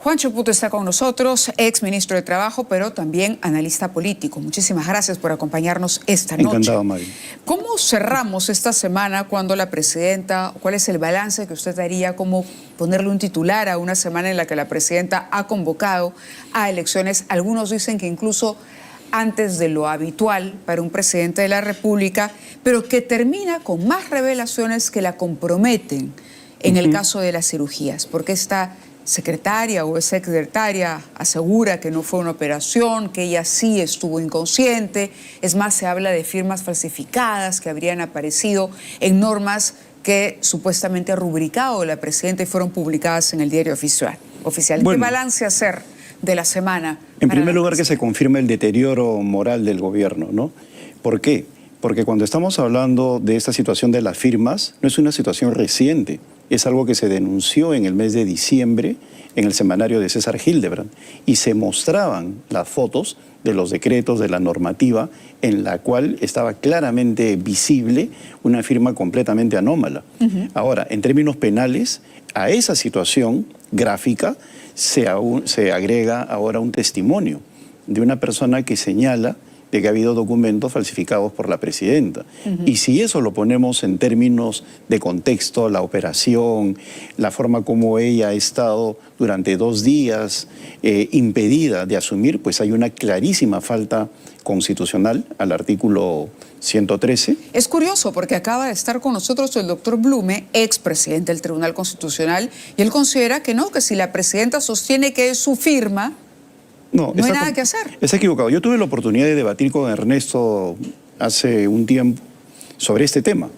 Juan Chaput está con nosotros, ex ministro de Trabajo, pero también analista político. Muchísimas gracias por acompañarnos esta noche. Encantado, Mari. ¿Cómo cerramos esta semana cuando la presidenta, cuál es el balance que usted daría, cómo ponerle un titular a una semana en la que la presidenta ha convocado a elecciones? Algunos dicen que incluso antes de lo habitual para un presidente de la República, pero que termina con más revelaciones que la comprometen en el caso de las cirugías, porque esta secretaria o exsecretaria asegura que no fue una operación, que ella sí estuvo inconsciente. Es más, se habla de firmas falsificadas que habrían aparecido en normas que supuestamente ha rubricado la presidenta y fueron publicadas en el diario oficial. Bueno, ¿qué balance hacer de la semana? En primer lugar, que se confirme el deterioro moral del gobierno, ¿no? ¿Por qué? Porque cuando estamos hablando de esta situación de las firmas, no es una situación reciente. Es algo que se denunció en el mes de diciembre en el semanario de César Hildebrand y se mostraban las fotos de los decretos, de la normativa, en la cual estaba claramente visible una firma completamente anómala. Ahora, en términos penales, a esa situación gráfica se agrega ahora un testimonio de una persona que señala de que ha habido documentos falsificados por la presidenta. Y si eso lo ponemos en términos de contexto, la operación, la forma como ella ha estado durante 2 días impedida de asumir, pues hay una clarísima falta constitucional al artículo 113. Es curioso porque acaba de estar con nosotros el doctor Blume, expresidente del Tribunal Constitucional, y él considera que no, que si la presidenta sostiene que es su firma, no hay nada que hacer. Está equivocado. Yo tuve la oportunidad de debatir con Ernesto hace un tiempo sobre este tema,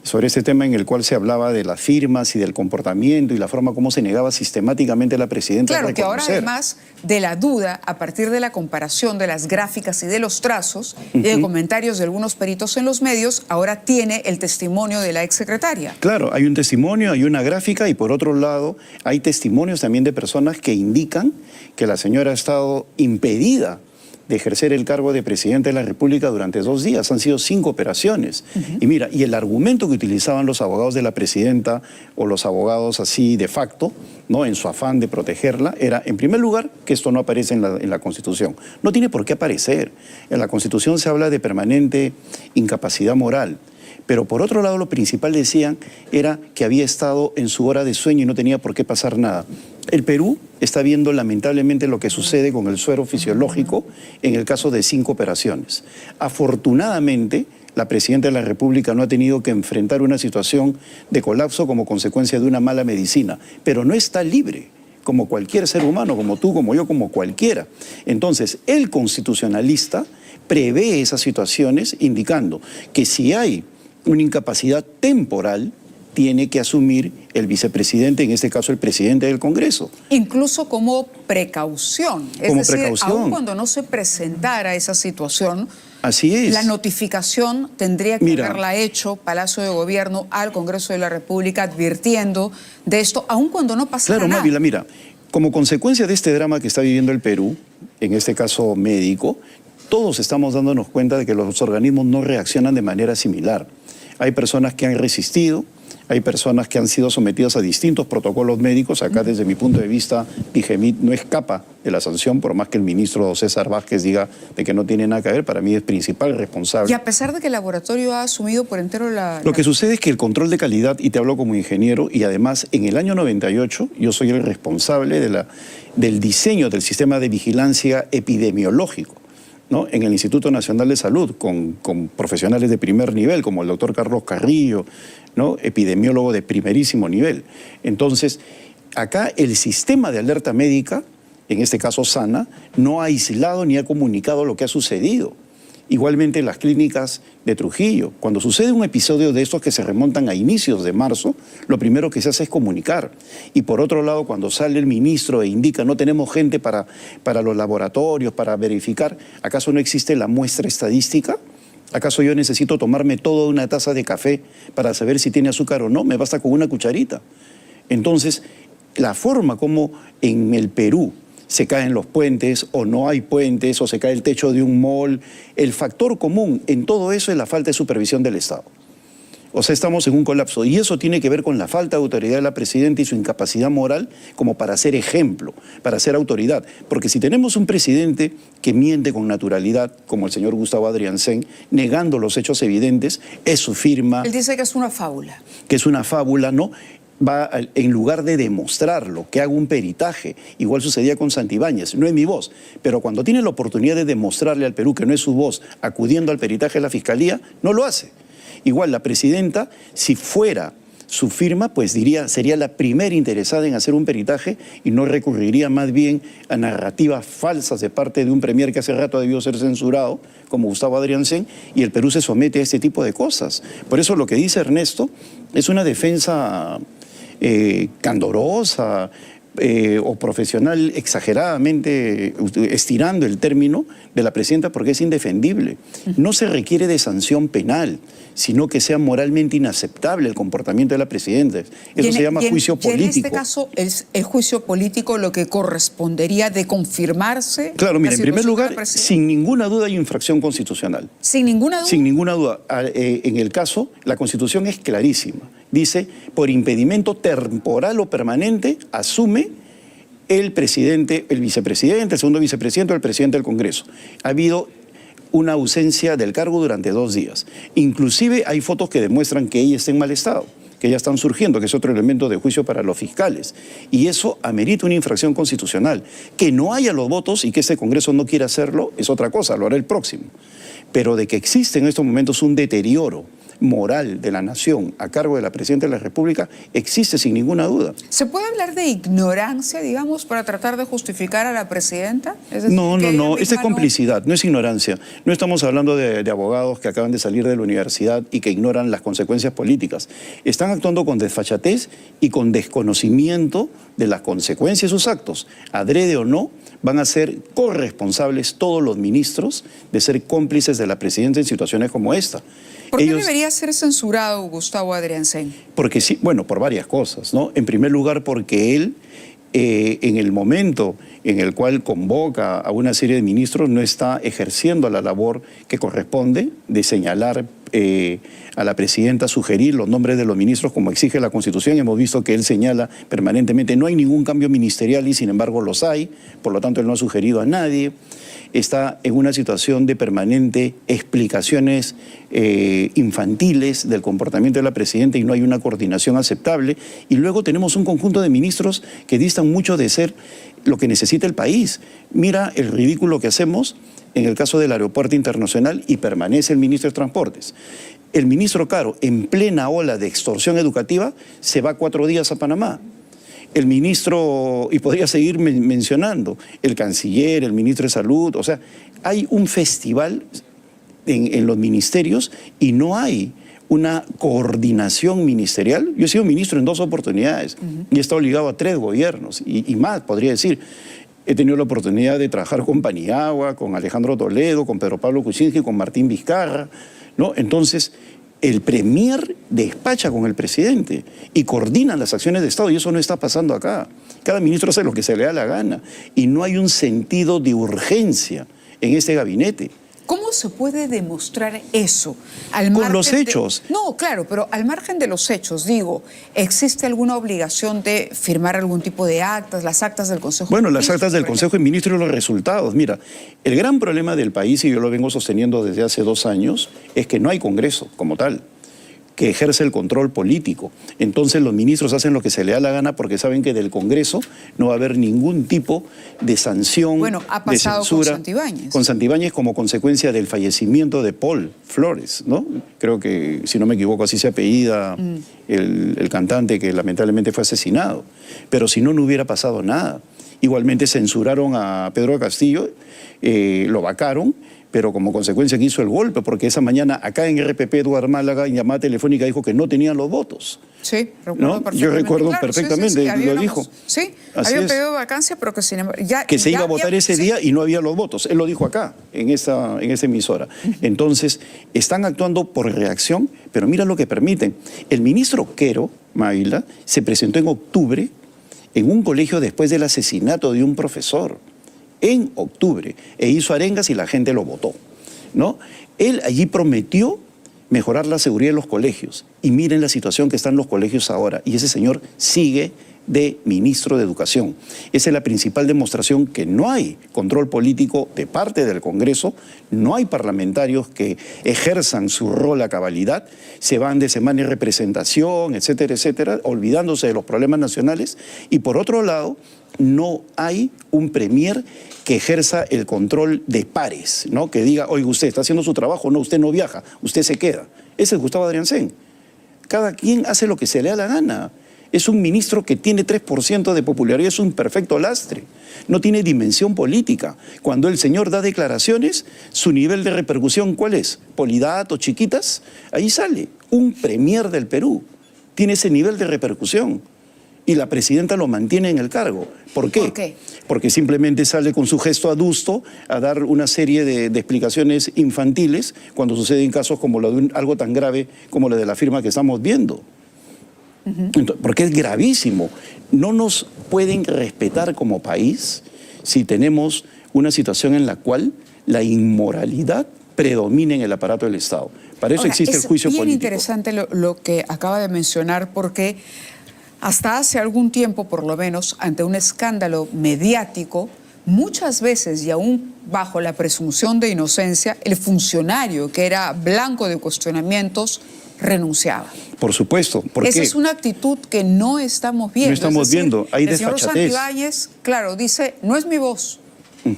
sobre este tema en el cual se hablaba de las firmas y del comportamiento y la forma como se negaba sistemáticamente la presidenta a reconocer. Claro, que ahora además de la duda, a partir de la comparación de las gráficas y de los trazos y de comentarios de algunos peritos en los medios, ahora tiene el testimonio de la exsecretaria. Claro, hay un testimonio, hay una gráfica y por otro lado hay testimonios también de personas que indican que la señora ha estado impedida de ejercer el cargo de presidente de la República durante 2 días. Han sido 5 operaciones. Y mira, y el argumento que utilizaban los abogados de la presidenta o los abogados así de facto, ¿no?, en su afán de protegerla, era, en primer lugar, que esto no aparece en la Constitución. No tiene por qué aparecer. En la Constitución se habla de permanente incapacidad moral. Pero por otro lado, lo principal, decían, era que había estado en su hora de sueño y no tenía por qué pasar nada. El Perú está viendo lamentablemente lo que sucede con el suero fisiológico en el caso de 5 operaciones. Afortunadamente, la presidenta de la República no ha tenido que enfrentar una situación de colapso como consecuencia de una mala medicina, pero no está libre, como cualquier ser humano, como tú, como yo, como cualquiera. Entonces, el constitucionalista prevé esas situaciones indicando que si hay una incapacidad temporal, tiene que asumir el vicepresidente, en este caso el presidente del Congreso. Incluso como precaución. Como es decir, precaución. aun cuando no se presentara esa situación, así es. La notificación tendría que haberla hecho Palacio de Gobierno al Congreso de la República advirtiendo de esto, aun cuando no pasara nada. Claro, Mávila, mira, como consecuencia de este drama que está viviendo el Perú, en este caso médico, todos estamos dándonos cuenta de que los organismos no reaccionan de manera similar. Hay personas que han resistido, hay personas que han sido sometidas a distintos protocolos médicos. Acá, desde mi punto de vista, Pigemit no escapa de la sanción, por más que el ministro César Vázquez diga de que no tiene nada que ver. Para mí es principal responsable. Y a pesar de que el laboratorio ha asumido por entero Lo que sucede es que el control de calidad, y te hablo como ingeniero, y además en el año 98 yo soy el responsable del diseño del sistema de vigilancia epidemiológico, ¿no?, en el Instituto Nacional de Salud, con profesionales de primer nivel, como el doctor Carlos Carrillo, ¿no?, epidemiólogo de primerísimo nivel. Entonces, acá el sistema de alerta médica, en este caso SANA, no ha aislado ni ha comunicado lo que ha sucedido. Igualmente las clínicas de Trujillo. Cuando sucede un episodio de estos que se remontan a inicios de marzo, lo primero que se hace es comunicar. Y por otro lado, cuando sale el ministro e indica no tenemos gente para los laboratorios, para verificar, ¿acaso no existe la muestra estadística? ¿Acaso yo necesito tomarme toda una taza de café para saber si tiene azúcar o no? Me basta con una cucharita. Entonces, la forma como en el Perú se caen los puentes o no hay puentes o se cae el techo de un mall, el factor común en todo eso es la falta de supervisión del Estado. O sea, estamos en un colapso. Y eso tiene que ver con la falta de autoridad de la presidenta y su incapacidad moral como para ser ejemplo, para ser autoridad. Porque si tenemos un presidente que miente con naturalidad, como el señor Gustavo Adrianzen, negando los hechos evidentes, es su firma. Él dice que es una fábula. Que es una fábula, ¿no? Va, en lugar de demostrarlo, que haga un peritaje, igual sucedía con Santibáñez, no es mi voz, pero cuando tiene la oportunidad de demostrarle al Perú que no es su voz, acudiendo al peritaje de la Fiscalía, no lo hace. Igual la presidenta, si fuera su firma, pues diría, sería la primera interesada en hacer un peritaje y no recurriría más bien a narrativas falsas de parte de un premier que hace rato debió ser censurado, como Gustavo Adrianzen, y el Perú se somete a este tipo de cosas. Por eso lo que dice Ernesto es una defensa candorosa o profesional exageradamente estirando el término de la presidenta porque es indefendible. No se requiere de sanción penal, sino que sea moralmente inaceptable el comportamiento de la presidenta. Eso se llama juicio político. Y en este caso, el juicio político lo que correspondería de confirmarse. Claro, mira, en primer lugar, sin ninguna duda hay infracción constitucional. ¿Sin ninguna duda? Sin ninguna duda. En el caso, la Constitución es clarísima. Dice, por impedimento temporal o permanente, asume el presidente, el vicepresidente, el segundo vicepresidente o el presidente del Congreso. Ha habido una ausencia del cargo durante 2 días. Inclusive hay fotos que demuestran que ella está en mal estado, que ya están surgiendo, que es otro elemento de juicio para los fiscales. Y eso amerita una infracción constitucional. Que no haya los votos y que este Congreso no quiera hacerlo es otra cosa, lo hará el próximo. Pero de que existe en estos momentos un deterioro moral de la nación a cargo de la Presidenta de la República, existe sin ninguna duda. ¿Se puede hablar de ignorancia, digamos, para tratar de justificar a la Presidenta? Es decir, no, esa es complicidad, no es ignorancia. No estamos hablando de abogados que acaban de salir de la universidad y que ignoran las consecuencias políticas. Están actuando con desfachatez y con desconocimiento de las consecuencias de sus actos. Adrede o no, van a ser corresponsables todos los ministros de ser cómplices de la Presidenta en situaciones como esta. ¿Por qué debería ser censurado Gustavo Adrianzen? Porque sí, bueno, por varias cosas, ¿no? En primer lugar, porque él, en el momento en el cual convoca a una serie de ministros, no está ejerciendo la labor que corresponde de señalar a la presidenta, sugerir los nombres de los ministros como exige la Constitución. Hemos visto que él señala permanentemente, no hay ningún cambio ministerial y sin embargo los hay, por lo tanto él no ha sugerido a nadie. Está en una situación de permanente explicaciones infantiles del comportamiento de la presidenta y no hay una coordinación aceptable. Y luego tenemos un conjunto de ministros que distan mucho de ser lo que necesita el país. Mira el ridículo que hacemos en el caso del aeropuerto internacional y permanece el ministro de Transportes. El ministro Caro, en plena ola de extorsión educativa, se va 4 días a Panamá. El ministro, y podría seguir mencionando, el canciller, el ministro de Salud, o sea, hay un festival en los ministerios y no hay una coordinación ministerial. Yo he sido ministro en 2 oportunidades y he estado ligado a 3 gobiernos y más, podría decir. He tenido la oportunidad de trabajar con Paniagua, con Alejandro Toledo, con Pedro Pablo Kuczynski, con Martín Vizcarra, ¿no? Entonces, el premier despacha con el presidente y coordina las acciones de Estado y eso no está pasando acá. Cada ministro hace lo que se le da la gana y no hay un sentido de urgencia en este gabinete. ¿Cómo se puede demostrar eso? Con los hechos. No, claro, pero al margen de los hechos, digo, ¿existe alguna obligación de firmar algún tipo de actas, las actas del Consejo de Ministros? Bueno, las actas del Consejo de Ministros y los resultados. Mira, el gran problema del país, y yo lo vengo sosteniendo desde hace 2 años, es que no hay Congreso como tal, que ejerce el control político. Entonces los ministros hacen lo que se le da la gana porque saben que del Congreso no va a haber ningún tipo de sanción, ha pasado de censura. con Santibáñez. Con Santibáñez como consecuencia del fallecimiento de Paul Flores, ¿no? Creo que, si no me equivoco, así se apellida el cantante que lamentablemente fue asesinado. Pero si no, no hubiera pasado nada. Igualmente censuraron a Pedro Castillo, lo vacaron, pero como consecuencia que hizo el golpe, porque esa mañana acá en RPP Eduardo Málaga en llamada telefónica dijo que no tenían los votos. Sí, recuerdo ¿no? perfectamente. Yo recuerdo perfectamente, lo dijo. Sí, Así había un es. pedido de vacancia, pero que sin embargo... Que se iba a votar ese día y no había los votos. Él lo dijo acá, en esa emisora. Entonces, están actuando por reacción, pero mira lo que permiten. El ministro Quero, Mávila, se presentó en octubre en un colegio después del asesinato de un profesor. En octubre, e hizo arengas y la gente lo votó, ¿no? Él allí prometió mejorar la seguridad de los colegios. Y miren la situación que están los colegios ahora. Y ese señor sigue de ministro de Educación. Esa es la principal demostración que no hay control político de parte del Congreso, no hay parlamentarios que ejerzan su rol a cabalidad, se van de semana y representación, etcétera, etcétera, olvidándose de los problemas nacionales. Y por otro lado, no hay un premier que ejerza el control de pares, ¿no? Que diga, oiga, usted está haciendo su trabajo, no, usted no viaja, usted se queda. Ese es Gustavo Adriancén. Cada quien hace lo que se le da la gana. Es un ministro que tiene 3% de popularidad, es un perfecto lastre. No tiene dimensión política. Cuando el señor da declaraciones, su nivel de repercusión, ¿cuál es? Polidato, Chiquitas, ahí sale. Un premier del Perú tiene ese nivel de repercusión. Y la presidenta lo mantiene en el cargo. ¿Por qué? ¿Por qué? Porque simplemente sale con su gesto adusto a dar una serie de explicaciones infantiles cuando suceden casos como lo de algo tan grave como lo de la firma que estamos viendo. Entonces, porque es gravísimo. No nos pueden respetar como país si tenemos una situación en la cual la inmoralidad predomina en el aparato del Estado. Para eso existe el juicio político. Es bien interesante lo que acaba de mencionar, porque hasta hace algún tiempo, por lo menos, ante un escándalo mediático, muchas veces, y aún bajo la presunción de inocencia, el funcionario que era blanco de cuestionamientos renunciaba. Por supuesto. ¿Por Esa qué? es una actitud que no estamos viendo. No estamos viendo, hay desfachatez. El señor Santibáñez, claro, dice, no es mi voz.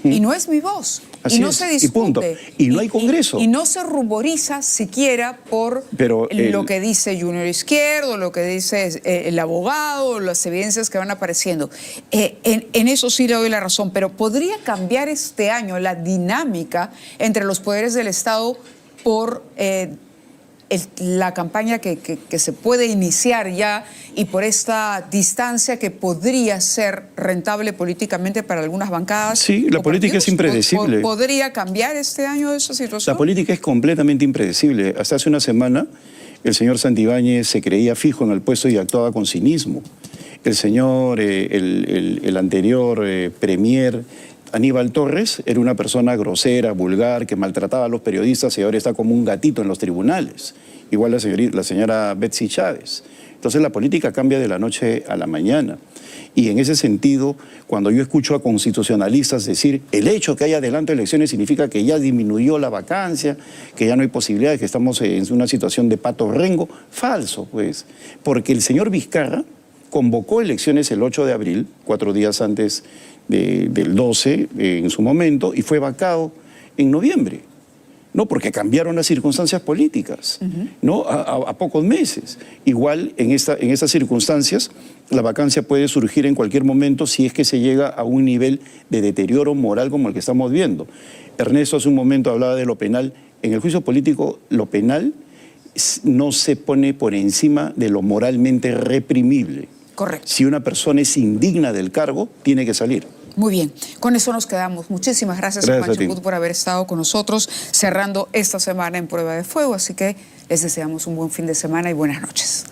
Y no es mi voz. Así y no es, se discute. y punto. Y no hay Congreso. Y no se ruboriza siquiera por lo que dice Junior Izquierdo, lo que dice el abogado, las evidencias que van apareciendo. En eso sí le doy la razón, pero ¿podría cambiar este año la dinámica entre los poderes del Estado por la campaña que se puede iniciar ya y por esta distancia que podría ser rentable políticamente para algunas bancadas? Sí, la política es impredecible. ¿Podría cambiar este año esa situación? La política es completamente impredecible. Hasta hace una semana el señor Santibáñez se creía fijo en el puesto y actuaba con cinismo. El señor, el anterior premier Aníbal Torres era una persona grosera, vulgar, que maltrataba a los periodistas y ahora está como un gatito en los tribunales. Igual la señora Betsy Chávez. Entonces la política cambia de la noche a la mañana. Y en ese sentido, cuando yo escucho a constitucionalistas decir el hecho que haya adelanto de elecciones significa que ya disminuyó la vacancia, que ya no hay posibilidades, que estamos en una situación de pato rengo, falso pues. Porque el señor Vizcarra convocó elecciones el 8 de abril, 4 días antes del 12 en su momento, y fue vacado en noviembre. No, porque cambiaron las circunstancias políticas, ¿no? A pocos meses. Igual en estas circunstancias la vacancia puede surgir en cualquier momento si es que se llega a un nivel de deterioro moral como el que estamos viendo. Ernesto hace un momento hablaba de lo penal. En el juicio político lo penal no se pone por encima de lo moralmente reprimible. Correcto. Si una persona es indigna del cargo, tiene que salir. Muy bien, con eso nos quedamos. Muchísimas gracias a Juan Chacón por haber estado con nosotros, cerrando esta semana en Prueba de Fuego. Así que les deseamos un buen fin de semana y buenas noches.